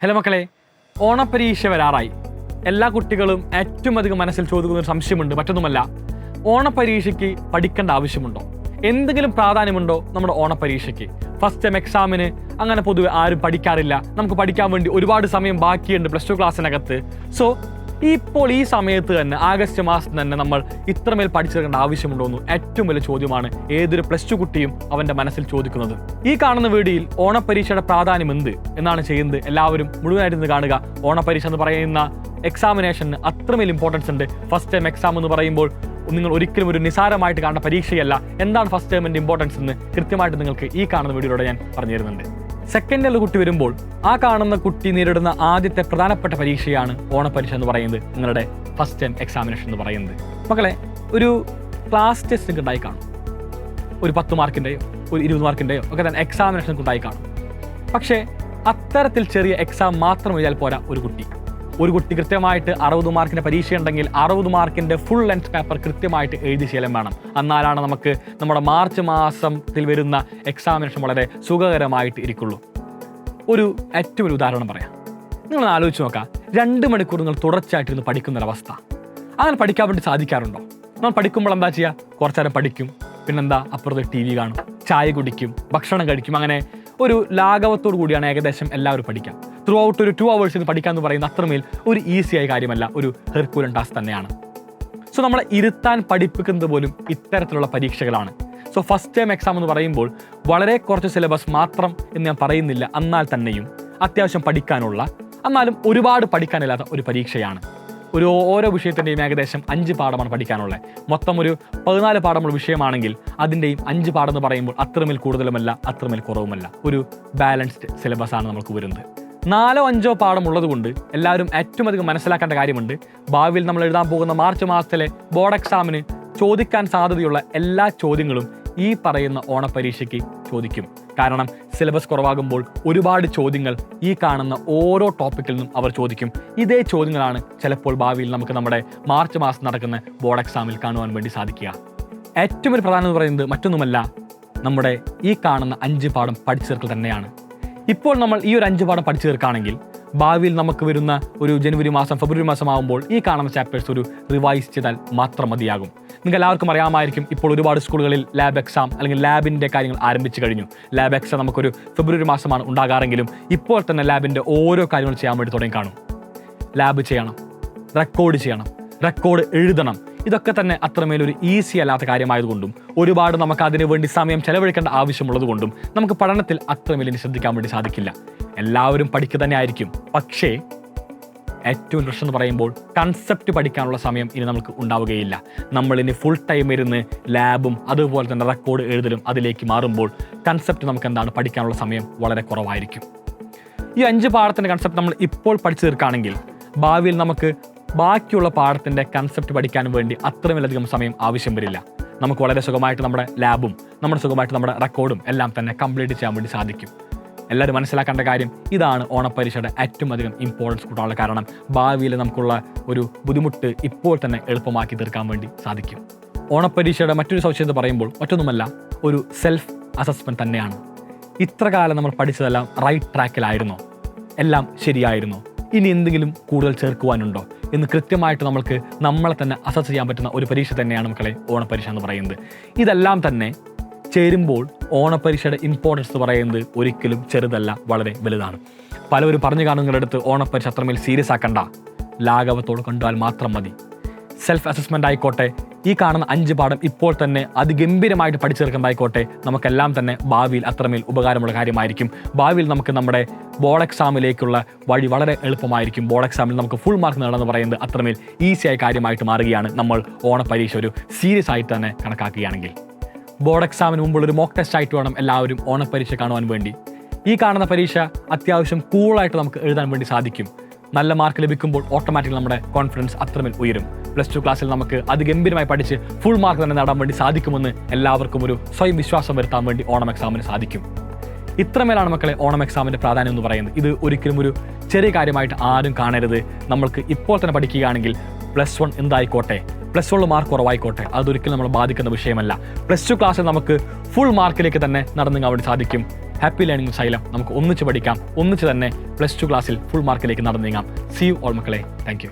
Hello മക്കളെ, ഓണപ്പരീക്ഷ വരാറായി. എല്ലാ കുട്ടികളും ഏറ്റവും അധികം മനസ്സിൽ ചോദിക്കുന്ന ഒരു സംശയമുണ്ട്. മറ്റൊന്നുമല്ല, ഓണപ്പരീക്ഷയ്ക്ക് പഠിക്കേണ്ട ആവശ്യമുണ്ടോ? എന്തെങ്കിലും പ്രാധാന്യമുണ്ടോ നമ്മുടെ ഓണപ്പരീക്ഷയ്ക്ക്? ഫസ്റ്റ് ടൈം എക്സാമിന് അങ്ങനെ പൊതുവെ ആരും പഠിക്കാറില്ല. നമുക്ക് പഠിക്കാൻ വേണ്ടി ഒരുപാട് സമയം ബാക്കിയുണ്ട് പ്ലസ് ടു ക്ലാസ്സിനകത്ത്. സോ ഇപ്പോൾ ഈ സമയത്ത് തന്നെ, ആഗസ്റ്റ് മാസം തന്നെ നമ്മൾ ഇത്രമേൽ പഠിച്ചെടുക്കേണ്ട ആവശ്യമുണ്ടോ എന്ന് ഏറ്റവും വലിയ ചോദ്യമാണ് ഏതൊരു പ്ലസ് ടു കുട്ടിയും അവൻ്റെ മനസ്സിൽ ചോദിക്കുന്നത്. ഈ കാണുന്ന വീഡിയോയിൽ ഓണപ്പരീക്ഷയുടെ പ്രാധാന്യം എന്ത് എന്നാണ് ചെയ്യുന്നത്. എല്ലാവരും മുഴുവനായിട്ട് കാണുക. ഓണപ്പരീക്ഷ എന്ന് പറയുന്ന എക്സാമിനേഷന് അത്രമേൽ ഇമ്പോർട്ടൻസ് ഉണ്ട്. ഫസ്റ്റ് ടൈം എക്സാം എന്ന് പറയുമ്പോൾ നിങ്ങൾ ഒരിക്കലും ഒരു നിസാരമായിട്ട് കാണുന്ന പരീക്ഷയല്ല. എന്താണ് ഫസ്റ്റ് ടൈമിൻ്റെ ഇമ്പോർട്ടൻസ് എന്ന് കൃത്യമായിട്ട് നിങ്ങൾക്ക് ഈ കാണുന്ന വീഡിയോയിലൂടെ ഞാൻ പറഞ്ഞു തരുന്നുണ്ട്. സെക്കൻഡ് ഇയറിൽ കുട്ടി വരുമ്പോൾ ആ കാണുന്ന കുട്ടി നേരിടുന്ന ആദ്യത്തെ പ്രധാനപ്പെട്ട പരീക്ഷയാണ് ഓണപ്പരീക്ഷ എന്ന് പറയുന്നത്, നിങ്ങളുടെ ഫസ്റ്റ് ടൈം എക്സാമിനേഷൻ എന്ന് പറയുന്നത്. മക്കളെ, ഒരു ക്ലാസ് ടെസ്റ്റ് ഉണ്ടായി കാണും. ഒരു 10 മാർക്കിൻ്റെയോ ഒരു 20 മാർക്കിൻ്റെയോ ഒക്കെ തന്നെ എക്സാമിനേഷൻ ഉണ്ടായി കാണും. പക്ഷേ അത്തരത്തിൽ ചെറിയ എക്സാം മാത്രം എഴുതിയാൽ പോരാ. ഒരു കുട്ടി കൃത്യമായിട്ട് 60 മാർക്കിൻ്റെ പരീക്ഷ ഉണ്ടെങ്കിൽ 60 മാർക്കിൻ്റെ ഫുൾ ലെങ്ത് പേപ്പർ കൃത്യമായിട്ട് എഴുതി ശീലം വേണം. എന്നാലാണ് നമുക്ക് നമ്മുടെ മാർച്ച് മാസത്തിൽ വരുന്ന എക്സാമിനേഷൻ വളരെ സുഖകരമായിട്ട് ഇരിക്കുള്ളൂ. ഏറ്റവും ഒരു ഉദാഹരണം പറയാം. നിങ്ങൾ ആലോചിച്ച് നോക്കാം, 2 മണിക്കൂർ നിങ്ങൾ തുടർച്ചയായിട്ടിരുന്ന് പഠിക്കുന്നൊരവസ്ഥ. അങ്ങനെ പഠിക്കാൻ വേണ്ടി സാധിക്കാറുണ്ടോ? നമ്മൾ പഠിക്കുമ്പോൾ എന്താ ചെയ്യുക? കുറച്ചു നേരം പഠിക്കും, പിന്നെന്താ അപ്പുറത്ത് TV കാണും, ചായ കുടിക്കും, ഭക്ഷണം കഴിക്കും. അങ്ങനെ ഒരു ലാഘവത്തോടു കൂടിയാണ് ഏകദേശം എല്ലാവരും പഠിക്കാം. ത്രൂ ഔട്ട് ഒരു 2 hours പഠിക്കുക എന്ന് പറയുന്നത് അത്രമേൽ ഒരു ഈസിയായ കാര്യമല്ല, ഒരു ഹെർക്കുലൻ ടാസ്ക് തന്നെയാണ്. സോ നമ്മളെ ഇരുത്താൻ പഠിപ്പിക്കുന്നത് പോലും ഇത്തരത്തിലുള്ള പരീക്ഷകളാണ്. സോ ഫസ്റ്റ് ടൈം എക്സാം എന്ന് പറയുമ്പോൾ വളരെ കുറച്ച് സിലബസ് മാത്രം എന്ന് ഞാൻ പറയുന്നില്ല, എന്നാൽ തന്നെയും അത്യാവശ്യം പഠിക്കാനുള്ള, എന്നാലും ഒരുപാട് പഠിക്കാനില്ലാത്ത ഒരു പരീക്ഷയാണ്. ഓരോ വിഷയത്തിൻ്റെയും ഏകദേശം 5 പാഠമാണ് പഠിക്കാനുള്ളത്. മൊത്തം ഒരു 14 പാഠമുള്ള വിഷയമാണെങ്കിൽ അതിൻ്റെയും 5 പാഠം എന്ന് പറയുമ്പോൾ അത്രമേൽ കൂടുതലുമല്ല, അത്രമേൽ കുറവുമല്ല. ഒരു ബാലൻസ്ഡ് സിലബസ് ആണ് നമുക്ക് വരുന്നത്. 4-5 പാഠം ഉള്ളത് കൊണ്ട് എല്ലാവരും ഏറ്റവും അധികം മനസ്സിലാക്കേണ്ട കാര്യമുണ്ട്. ഭാവിയിൽ നമ്മൾ എഴുതാൻ പോകുന്ന മാർച്ച് മാസത്തിലെ ബോർഡ് എക്സാമിന് ചോദിക്കാൻ സാധ്യതയുള്ള എല്ലാ ചോദ്യങ്ങളും ഈ പറയുന്ന ഓണപ്പരീക്ഷയ്ക്ക് ചോദിക്കും. കാരണം സിലബസ് കുറവാകുമ്പോൾ ഒരുപാട് ചോദ്യങ്ങൾ ഈ കാണുന്ന ഓരോ ടോപ്പിക്കിൽ നിന്നും അവർ ചോദിക്കും. ഇതേ ചോദ്യങ്ങളാണ് ചിലപ്പോൾ ഭാവിയിൽ നമുക്ക് നമ്മുടെ മാർച്ച് മാസം നടക്കുന്ന ബോർഡ് എക്സാമിൽ കാണുവാൻ വേണ്ടി സാധിക്കുക. ഏറ്റവും ഒരു പ്രധാനം എന്ന് പറയുന്നത് മറ്റൊന്നുമല്ല, നമ്മുടെ ഈ കാണുന്ന 5 പാഠം പഠിച്ചു തീർക്കൽ തന്നെയാണ്. ഇപ്പോൾ നമ്മൾ ഈ ഒരു 5 പാഠം പഠിച്ചു തീർക്കുകയാണെങ്കിൽ ഭാവിയിൽ നമുക്ക് വരുന്ന ഒരു ജനുവരി മാസം, ഫെബ്രുവരി മാസം ആകുമ്പോൾ ഈ കാണുന്ന ചാപ്റ്റേഴ്സ് ഒരു റിവൈസ് ചെയ്താൽ മാത്രം മതിയാകും. നിങ്ങൾക്ക് എല്ലാവർക്കും അറിയാമായിരിക്കും, ഇപ്പോൾ ഒരുപാട് സ്കൂളുകളിൽ ലാബ് എക്സാം അല്ലെങ്കിൽ ലാബിൻ്റെ കാര്യങ്ങൾ ആരംഭിച്ചു കഴിഞ്ഞു. ലാബ് എക്സാം നമുക്കൊരു ഫെബ്രുവരി മാസമാണ് ഉണ്ടാകാറെങ്കിലും ഇപ്പോൾ തന്നെ ലാബിൻ്റെ ഓരോ കാര്യങ്ങൾ ചെയ്യാൻ വേണ്ടി തുടങ്ങി കാണും. ലാബ് ചെയ്യണം, റെക്കോർഡ് ചെയ്യണം, റെക്കോർഡ് എഴുതണം. ഇതൊക്കെ തന്നെ അത്രമേലൊരു ഈസി അല്ലാത്ത കാര്യമായതുകൊണ്ടും ഒരുപാട് നമുക്ക് അതിനു വേണ്ടി സമയം ചെലവഴിക്കേണ്ട ആവശ്യമുള്ളത് കൊണ്ടും നമുക്ക് പഠനത്തിൽ അത്രമേൽ ശ്രദ്ധിക്കാൻ വേണ്ടി സാധിക്കില്ല. എല്ലാവരും പഠിക്കുക തന്നെ ആയിരിക്കും. പക്ഷേ ഏറ്റവും പ്രശ്നം എന്ന് പറയുമ്പോൾ കൺസെപ്റ്റ് പഠിക്കാനുള്ള സമയം ഇനി നമുക്ക് ഉണ്ടാവുകയില്ല. നമ്മളിനി ഫുൾ ടൈം ഇരുന്ന് ലാബും അതുപോലെ തന്നെ റെക്കോർഡ് എഴുതലും അതിലേക്ക് മാറുമ്പോൾ കൺസെപ്റ്റ് നമുക്ക് എന്താണ് പഠിക്കാനുള്ള സമയം വളരെ കുറവായിരിക്കും. ഈ 5 പാഠത്തിൻ്റെ കൺസെപ്റ്റ് നമ്മൾ ഇപ്പോൾ പഠിച്ചു തീർക്കുകയാണെങ്കിൽ ഭാവിയിൽ നമുക്ക് ബാക്കിയുള്ള പാഠത്തിൻ്റെ കൺസെപ്റ്റ് പഠിക്കാൻ വേണ്ടി അത്രമേലധികം സമയം ആവശ്യം വരില്ല. നമുക്ക് വളരെ സുഖമായിട്ട് നമ്മുടെ ലാബും സുഖമായിട്ട് നമ്മുടെ റെക്കോർഡും എല്ലാം തന്നെ കംപ്ലീറ്റ് ചെയ്യാൻ വേണ്ടി സാധിക്കും. എല്ലാവരും മനസ്സിലാക്കേണ്ട കാര്യം ഇതാണ് ഓണപ്പരീക്ഷയുടെ ഏറ്റവും അധികം ഇമ്പോർട്ടൻസ് കൂട്ടാനുള്ള കാരണം. ഭാവിയിൽ നമുക്കുള്ള ഒരു ബുദ്ധിമുട്ട് ഇപ്പോൾ തന്നെ എളുപ്പമാക്കി തീർക്കാൻ വേണ്ടി സാധിക്കും. ഓണപ്പരീക്ഷയുടെ മറ്റൊരു സവിശേഷത പറയുമ്പോൾ മറ്റൊന്നുമല്ല, ഒരു സെൽഫ് അസസ്മെൻറ്റ് തന്നെയാണ്. ഇത്ര കാലം നമ്മൾ പഠിച്ചതെല്ലാം റൈറ്റ് ട്രാക്കിലായിരുന്നോ? എല്ലാം ശരിയായിരുന്നോ? ഇനി എന്തെങ്കിലും കൂടുതൽ ചേർക്കുവാനുണ്ടോ എന്ന് കൃത്യമായിട്ട് നമ്മളെ തന്നെ അസസ് ചെയ്യാൻ പറ്റുന്ന ഒരു പരീക്ഷ തന്നെയാണ് മക്കളെ ഓണപ്പരീക്ഷ എന്ന് പറയുന്നത്. ഇതെല്ലാം തന്നെ ചേരുമ്പോൾ ഓണപ്പരീക്ഷയുടെ ഇമ്പോർട്ടൻസ് എന്ന് പറയുന്നത് ഒരിക്കലും ചെറുതല്ല, വളരെ വലുതാണ്. പലവരും പറഞ്ഞു കാണുന്നവരുടെ അടുത്ത് ഓണപ്പരീക്ഷ അത്രമേൽ സീരിയസ് ആക്കണ്ട, ലാഘവത്തോട് കണ്ടാൽ മാത്രം മതി. സെൽഫ് അസസ്മെൻ്റ് ആയിക്കോട്ടെ, ഈ കാണുന്ന 5 പാഠം ഇപ്പോൾ തന്നെ അതിഗംഭീരമായിട്ട് പഠിച്ചു തീർക്കുന്നതായിക്കോട്ടെ, നമുക്കെല്ലാം തന്നെ ഭാവിയിൽ അത്രമേൽ ഉപകാരമുള്ള കാര്യമായിരിക്കും. ഭാവിയിൽ നമുക്ക് നമ്മുടെ ബോർഡ് എക്സാമിലേക്കുള്ള വഴി വളരെ എളുപ്പമായിരിക്കും. ബോർഡ് എക്സാമിൽ നമുക്ക് ഫുൾ മാർക്ക് നേടാന്ന് പറയുന്നത് അത്രമേൽ ഈസിയായ കാര്യമായിട്ട് മാറുകയാണ് നമ്മൾ ഓണപ്പരീക്ഷ ഒരു സീരിയസ് ആയിട്ട് തന്നെ കണക്കാക്കുകയാണെങ്കിൽ. ബോർഡ് എക്സാമിന് മുമ്പുള്ളൊരു മോക്ക് ടെസ്റ്റ് ആയിട്ട് വേണം എല്ലാവരും ഓണപ്പരീക്ഷ കാണുവാൻ വേണ്ടി. ഈ കാണുന്ന പരീക്ഷ അത്യാവശ്യം കൂളായിട്ട് നമുക്ക് എഴുതാൻ വേണ്ടി സാധിക്കും. നല്ല മാർക്ക് ലഭിക്കുമ്പോൾ ഓട്ടോമാറ്റിക്കലി നമ്മുടെ കോൺഫിഡൻസ് അത്രമേൽ ഉയരും. പ്ലസ് 2 ക്ലാസ്സിൽ നമുക്ക് അതിഗംഭീരമായി പഠിച്ച് ഫുൾ മാർക്ക് തന്നെ നേടാൻ വേണ്ടി സാധിക്കുമെന്ന് എല്ലാവർക്കും ഒരു സ്വയം വിശ്വാസം വരുത്താൻ വേണ്ടി ഓണം എക്സാമിന് സാധിക്കും. ഇത്രമേലാണ് മക്കളെ ഓണം എക്സാമിൻ്റെ പ്രാധാന്യം എന്ന് പറയുന്നത്. ഇത് ഒരിക്കലും ഒരു ചെറിയ കാര്യമായിട്ട് ആരും കാണരുത്. നമ്മൾക്ക് ഇപ്പോൾ തന്നെ പഠിക്കുകയാണെങ്കിൽ +1 എന്തായിക്കോട്ടെ, +1 മാർക്ക് കുറവായിക്കോട്ടെ, അതൊരിക്കലും നമ്മളെ ബാധിക്കുന്ന വിഷയമല്ല. +2 ക്ലാസ്സിൽ നമുക്ക് ഫുൾ മാർക്കിലേക്ക് തന്നെ നടന്നു വേണ്ടി സാധിക്കും. ഹാപ്പി ലേണിംഗ് ശൈലം നമുക്ക് ഒന്നിച്ച് പഠിക്കാം, ഒന്നിച്ച് തന്നെ +2 ക്ലാസ്സിൽ ഫുൾ മാർക്കിലേക്ക് നടന്നു നീങ്ങാം. സീ യു ഓൾ മക്കളെ. Thank you.